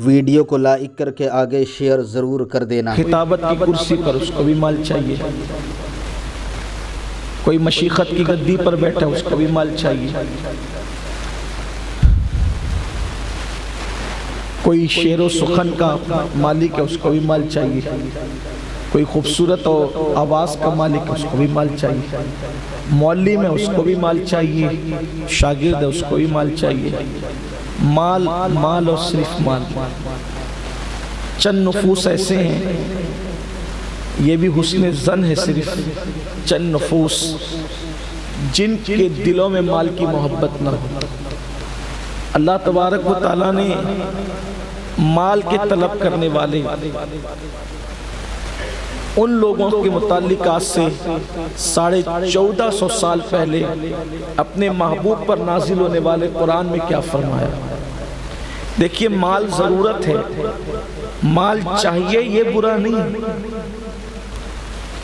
Video کو like کر کے آگے شیئر ضرور کر دینا۔ خطابت کی کرسی پر اس کو بھی مال چاہیے، کوئی مشیخت کی گدی پر بیٹھا اس کو بھی مال چاہیے، کوئی شعر و سخن کا مالک ہے اس کو بھی مال چاہیے، کوئی خوبصورت اور آواز کا مالک ہے اس کو بھی مال چاہیے، معلم ہے اس کو بھی مال چاہیے، شاگرد ہے اس کو بھی مال چاہیے۔ مال مال اور صرف مال۔ چند نفوس ایسے ہیں، یہ بھی حسن ظن ہے، صرف چند نفوس جن کے دلوں میں مال کی محبت نہ ہو۔ اللہ تبارک و تعالیٰ نے مال کے طلب کرنے والے ان لوگوں کے متعلق آج سے 1450 سال پہلے اپنے محبوب پر نازل ہونے والے قرآن میں کیا فرمایا۔ دیکھیے، مال ضرورت ہے، مال چاہیے، یہ برا نہیں۔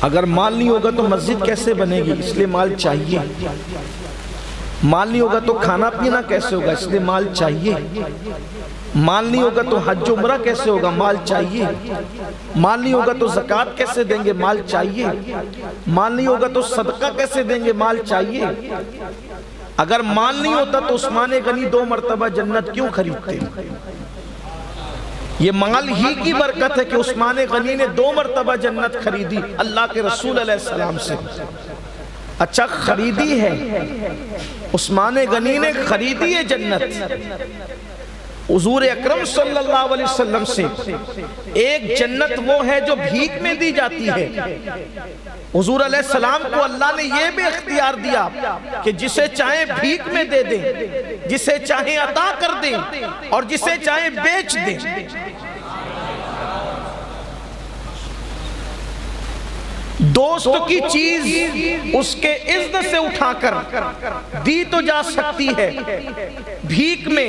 اگر مال نہیں ہوگا تو مسجد کیسے بنے گی؟ اس لیے مال چاہیے۔ مال نہیں ہوگا تو کھانا پینا کیسے ہوگا؟ اس لیے مال چاہیے۔ مال نہیں ہوگا تو حج عمرہ کیسے ہوگا؟ مال چاہیے۔ مال نہیں ہوگا تو زکوٰۃ کیسے دیں گے؟ مال چاہیے۔ مال نہیں ہوگا تو صدقہ کیسے دیں گے؟ مال چاہیے۔ اگر مال نہیں ہوتا تو عثمان غنی 2 مرتبہ جنت کیوں خریدتے؟ یہ مال ہی کی برکت ہے کہ عثمان غنی نے 2 مرتبہ جنت خریدی اللہ کے رسول علیہ السلام سے۔ اچھا، خریدی ہے، عثمان غنی نے خریدی ہے جنت حضور اکرم صلی اللہ علیہ وسلم سے۔ ایک جنت وہ ہے جو بھیک میں دی جاتی ہے۔ حضور علیہ السلام کو اللہ نے یہ بھی اختیار دیا کہ جسے چاہیں بھیک میں دے دیں، جسے چاہیں عطا کر دیں، اور جسے چاہیں بیچ دیں۔ دوست کی چیز اس کے اذن سے اٹھا کر دی تو جا سکتی ہے، بھیک میں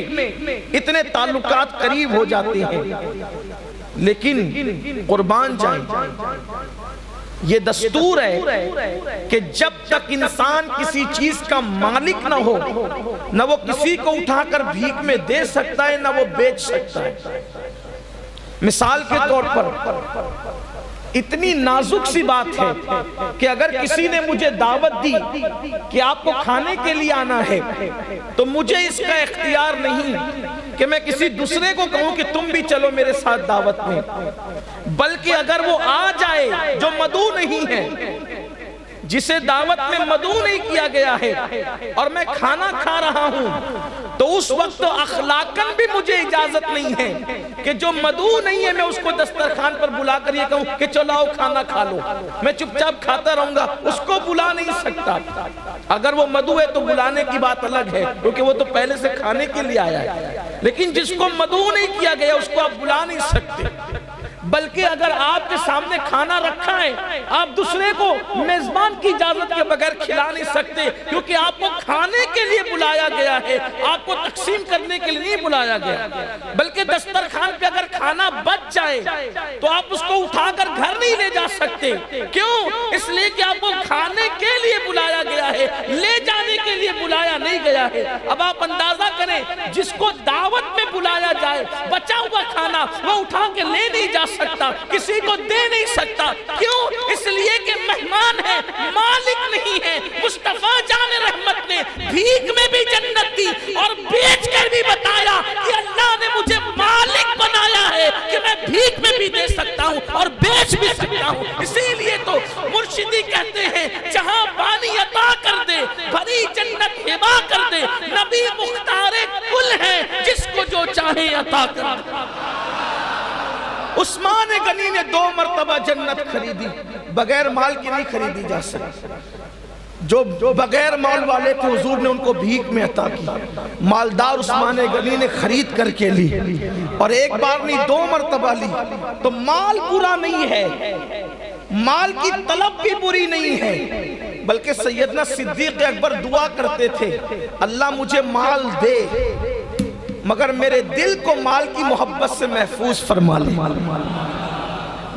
اتنے تعلقات قریب ہو جاتے ہیں، لیکن قربان جائیں، یہ دستور ہے کہ جب تک انسان کسی چیز کا مالک نہ ہو، نہ وہ کسی کو اٹھا کر بھیک میں دے سکتا ہے، نہ وہ بیچ سکتا ہے۔ مثال کے طور پر اتنی نازک سی بات ہے کہ اگر کسی نے مجھے دعوت دی کہ آپ کو کھانے کے لیے آنا ہے، تو مجھے اس کا اختیار نہیں کہ میں کسی دوسرے کو کہوں کہ تم بھی چلو میرے ساتھ دعوت میں، بلکہ اگر وہ آ جائے جو مدعو نہیں ہے، جسے دعوت میں مدعو نہیں کیا گیا ہے، اور میں کھانا کھا رہا ہوں، تو اس وقت تو اخلاقاً بھی مجھے اجازت نہیں ہے کہ جو مدعو نہیں ہے میں اس کو دسترخوان پر بلا کر یہ کہوں کہ چلو آؤ کھانا کھا لو۔ میں چپ چاپ کھاتا رہوں گا، اس کو بلا نہیں سکتا۔ اگر وہ مدعو ہے تو بلانے کی بات الگ ہے، کیونکہ وہ تو پہلے سے کھانے کے لیے آیا ہے، لیکن جس کو مدعو نہیں کیا گیا اس کو آپ بلا نہیں سکتے۔ بلکہ اگر آپ کے سامنے کھانا رکھا ہے، آپ دوسرے کو میزبان کی اجازت کے بغیر کھلا نہیں سکتے، کیونکہ آپ کو کھانے کے لیے بلایا گیا ہے، آپ کو تقسیم کرنے کے لیے نہیں بلایا گیا۔ بلکہ دسترخوان پہ اگر کھانا بچ جائے تو آپ اس کو اٹھا کر گھر نہیں لے جا سکتے۔ کیوں؟ اس لیے کہ آپ کو کھانے کے لیے بلایا گیا ہے، لے جانے کے لیے بلایا نہیں گیا ہے۔ اب آپ اندازہ کریں، جس کو دعوت میں بلایا جائے، بچا ہوا کھانا وہ اٹھا کے لے نہیں جا سکتا، کسی کو دے نہیں سکتا۔ کیوں؟ اس لیے کہ مہمان ہے، مالک نہیں ہے۔ مصطفیٰ جان رحمت نے بھیک میں بھی جنت دی اور بیچ کر بھی بتایا کہ اللہ نے مجھے مالک بنایا ہے کہ میں بھیک میں بھی دے سکتا ہوں اور بیچ بھی سکتا ہوں۔ اسی لیے تو مرشدی کہتے ہیں جہاں بانی عطا کر دے، بھری جنت ہبا کر دے، نبی مختار کل ہے جس کو جو چاہے عطا کر دے۔ عثمان غنی نے 2 مرتبہ جنت خریدی، بغیر مال کی نہیں خریدی جا سکتی۔ جو بغیر مال والے تھے حضور نے ان کو بھیک میں عطا کی، مالدار عثمان غنی نے خرید کر کے لی، اور ایک بار نہیں 2 مرتبہ لی۔ تو مال برا نہیں ہے، مال کی طلب بھی بری نہیں ہے، بلکہ سیدنا صدیق اکبر دعا کرتے تھے اللہ مجھے مال دے مگر میرے دل کو مال کی محبت سے محفوظ فرما لے۔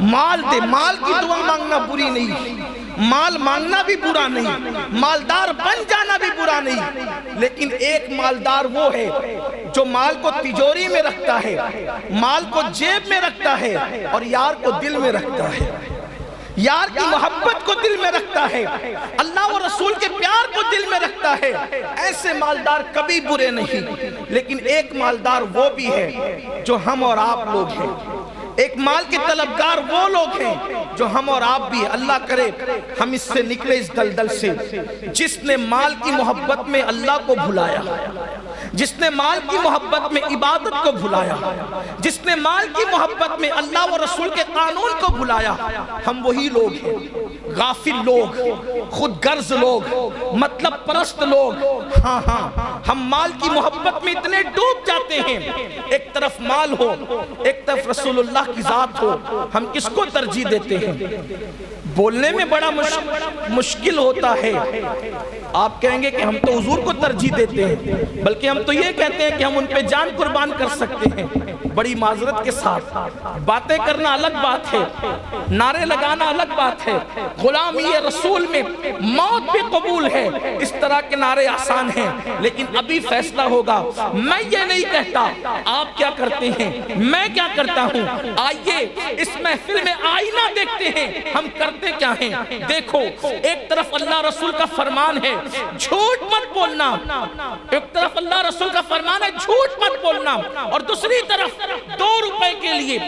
مال دے، مال کی دعا مانگنا بری نہیں، مال مانگنا بھی برا نہیں، مالدار بن جانا بھی برا نہیں، لیکن ایک مالدار وہ ہے جو مال کو تجوری میں رکھتا ہے، مال کو جیب میں رکھتا ہے اور یار کو دل میں رکھتا ہے، یار کی محبت کو دل میں رکھتا ہے، اللہ و رسول کے پیار کو دل میں رکھتا ہے۔ ایسے مالدار کبھی برے نہیں، لیکن ایک مالدار وہ بھی ہے جو ہم اور آپ لوگ ہیں، ایک مال کے طلبگار وہ لوگ ہیں جو ہم اور آپ بھی ہیں۔ اللہ کرے ہم اس سے نکلے، اس دلدل سے۔ جس نے مال کی محبت میں اللہ کو بھلایا، جس نے مال کی محبت میں عبادت کو بھلایا، جس نے مال کی محبت میں اللہ و رسول کے قانون کو بھلایا، ہم وہی لوگ ہیں، غافل لوگ، خود غرض لوگ، مطلب پرست لوگ۔ ہاں ہم مال کی محبت میں اتنے ڈوب جاتے ہیں، ایک طرف مال ہو، ایک طرف رسول اللہ کی ذات ہو، ہم کس کو ترجیح دیتے ہیں؟ بولنے میں بڑا مشکل ہوتا ہے۔ آپ کہیں گے کہ ہم تو حضور کو ترجیح دیتے ہیں، بلکہ ہم تو یہ کہتے ہیں کہ ہم ان پہ جان قربان کر سکتے ہیں۔ بڑی معذرت کے ساتھ باتیں کرنا الگ بات ہے، نعرے لگانا الگ بات ہے، غلامی رسول میں موت بھی قبول ہے، اس طرح کے نعرے آسان ہیں، لیکن ابھی فیصلہ ہوگا۔ میں یہ نہیں کہتا آپ کیا کرتے ہیں، میں کیا کرتا ہوں۔ آئیے اس محفل میں آئینہ دیکھتے ہیں، ہم کرتے کیا ہیں۔ دیکھو، ایک طرف اللہ رسول کا فرمان ہے جھوٹ مت بولنا، ایک طرف اللہ رسول کا فرمان ہے جھوٹ مت بولنا، اور دوسری طرف 2 روپے کے لیے،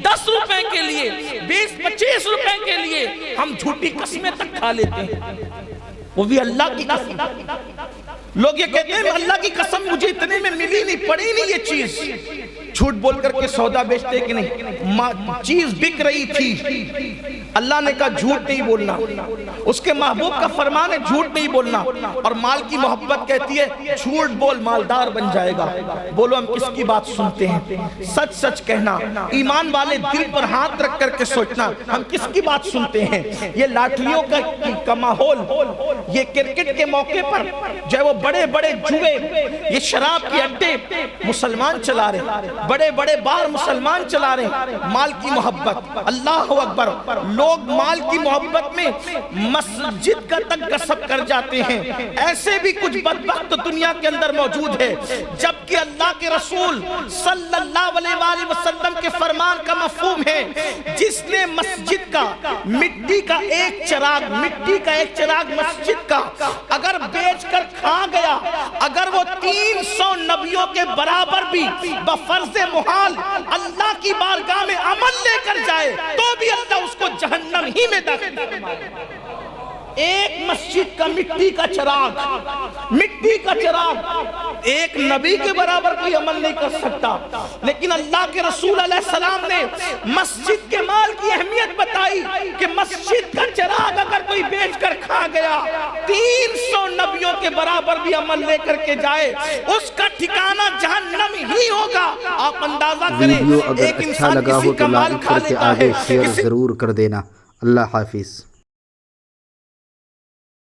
10 روپے کے لیے، 20-25 روپے کے لیے ہم جھوٹی قسمیں تک کھا لیتے ہیں، وہ بھی اللہ کی قسم۔ لوگ یہ کہتے ہیں اللہ کی قسم مجھے اتنے میں ملی نہیں، پڑی نہیں یہ چیز۔ جھوٹ بول کر کے سودا بیچتے کہ نہیں، چیز بک رہی تھی، اللہ نے کہا جھوٹ نہیں بولنا، اس کے محبوب کا فرمان ہے جھوٹ نہیں بولنا، اور مال کی محبت کہتی ہے جھوٹ بول مالدار بن جائے گا۔ بولو ہم کس کی بات سنتے ہیں؟ سچ سچ کہنا، ایمان والے دل پر ہاتھ رکھ کر کے سوچنا، ہم کس کی بات سنتے ہیں؟ یہ لاٹھیوں کا ماحول، یہ کرکٹ کے موقع پر جو ہے وہ بڑے بڑے جوئے، یہ شراب کے اڈے مسلمان چلا رہے، بڑے بڑے بار مسلمان چلا رہے۔ مال کی محبت، اللہ اکبر، لوگ مال کی محبت میں مسجد کا تک غصب کر جاتے ہیں۔ ایسے بھی کچھ بدبخت دنیا کے اندر موجود ہے، جبکہ اللہ کے رسول صلی اللہ علیہ وآلہ وسلم کے فرمان کا مفہوم ہے جس نے مسجد کا مٹی کا ایک چراغ مسجد کا اگر بیچ کر کھا گیا، اگر وہ 300 نبیوں کے برابر بھی بفرض محال اللہ کی بارگاہ میں عمل لے کر جائے تو بھی اللہ اس کو جہنم ہی میں داخل فرمائے۔ ایک مسجد کا مٹی کا چراغ ایک نبی کے برابر کوئی عمل نہیں کر سکتا، لیکن اللہ کے رسول علیہ السلام نے مسجد کے مال کی اہمیت بتائی کہ مسجد کا چراغ اگر کوئی بیچ کر کھا گیا، 300 نبیوں کے برابر بھی عمل لے کر کے جائے، اس کا ٹھکانہ جہنم ہی ہوگا۔ آپ اندازہ کریں، ویڈیو اگر ایک اچھا انسان لگا کسی ہو کا تو مال لائک کھا کر کے لیتا آگے ہے، شیئر ضرور کر دینا۔ اللہ حافظ۔